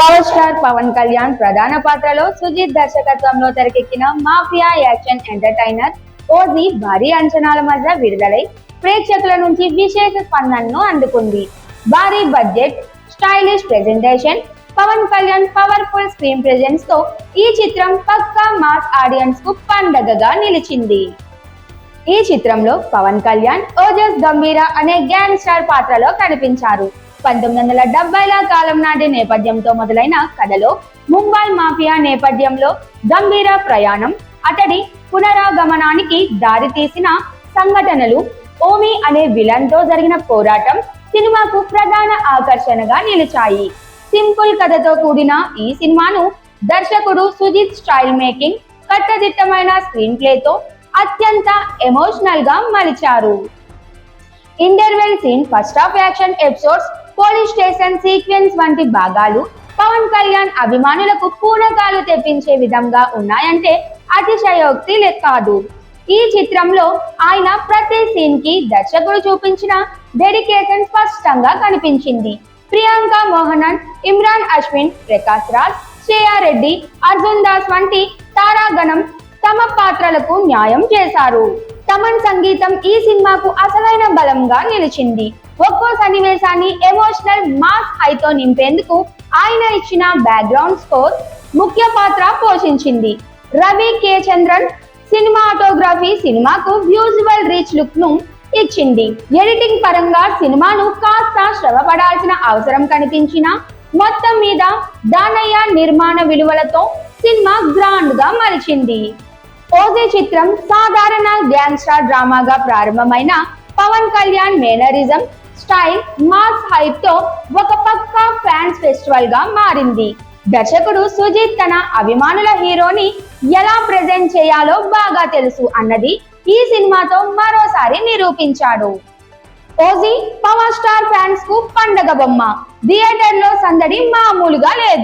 Power star Pawan Kalyan ప్రధాన పాత్రలో సుజిత్ దర్శకత్వంలో తెరకెక్కిన మాఫియా యాక్షన్ ఎంటర్టైనర్ ఓజీ భారీ అంచనాల మధ్య విడుదలై ప్రేక్షకుల నుంచి విశేష స్పందనను అందుకుంది. భారీ budget, stylish presentation, Pawan Kalyan powerful screen presence తో ఈ చిత్రం పక్కా మాస్ ఆడియన్స్ కు పండగగా నిలిచింది. ఈ చిత్రంలో పవన్ కళ్యాణ్ ఓజస్ గంభీర అనే గ్యాంగ్ స్టార్ పాత్రలో కనిపించారు. 1970ల కాలం నాటి నేపథ్యంతో మొదలైన కథలో ముంబై మాఫియా నేపథ్యంలో గంభీర ప్రయాణం, అతడి పునరాగమనానికి దారితీసిన సంఘటనలు, ఓమి అనే విలన్ తో జరిగిన పోరాటం సినిమాకు ప్రధాన ఆకర్షణగా నిలిచాయి. సింపుల్ కథతో కూడిన ఈ సినిమాను దర్శకుడు సుజిత్ స్టైల్ మేకింగ్, కట్టుదిట్టమైన స్క్రీన్ ప్లేతో అత్యంత ఎమోషనల్ గా మలిచారు. Interval scene, first half action episodes, police station sequence వంటి భాగాలు పవన్ కళ్యాణ్ అభిమానులకు పూనకాలు తెప్పించే విధంగా ఉన్నాయంటే అతిశయోక్తి కాదు. ఈ చిత్రంలో ఆయన ప్రతి సీన్ కి దర్శకుడు చూపించిన డెడికేషన్ స్పష్టంగా కనిపించింది. ప్రియాంక మోహనన్, ఇమ్రాన్ అశ్విన్, ప్రకాష్ రాజ్, శ్రేయా రెడ్డి, అర్జున్ దాస్ వంటి తారాగణం తమ పాత్రలకు న్యాయం చేశారు. తమన్ సంగీతం ఈ సినిమాకు అసలైన బలంగా నిలిచింది. ఒక్కో సన్నివేశాన్ని ఎమోషనల్ మాస్ హైతో నింపేందుకు ఆయన ఇచ్చిన బ్యాక్గ్రౌండ్ స్కోర్ ముఖ్య పాత్ర పోషించింది. రవి కే చంద్రన్ సినిమాటోగ్రఫీ సినిమాకు విజువల్ రీచ్ లుక్ ను ఇచ్చింది. ఎడిటింగ్ పరంగా సినిమాను కాస్త శ్రమపడాల్సిన అవసరం కనిపించినా మొత్తం మీద దానయ్య నిర్మాణ విలువలతో సినిమా గ్రాండ్ గా మలిచింది. ఓజీ చిత్రం సాధారణ గ్యాంగ్స్టర్ డ్రామాగా ప్రారంభమైన Pawan Kalyan mannerism, style, mass hype తో ఒక పక్కా ఫ్యాన్స్ ఫెస్టివల్ గా మారింది. దర్శకుడు సుజిత్ తన అభిమానుల హీరోని ఎలా ప్రెజెంట్ చేయాలో బాగా తెలుసు అన్నది ఈ సినిమాతో మరోసారి నిరూపించాడు. ఓజీ పవర్ స్టార్ ఫ్యాన్స్ కు పండగ బొమ్మ. థియేటర్ లో సందడి మామూలుగా లేదు.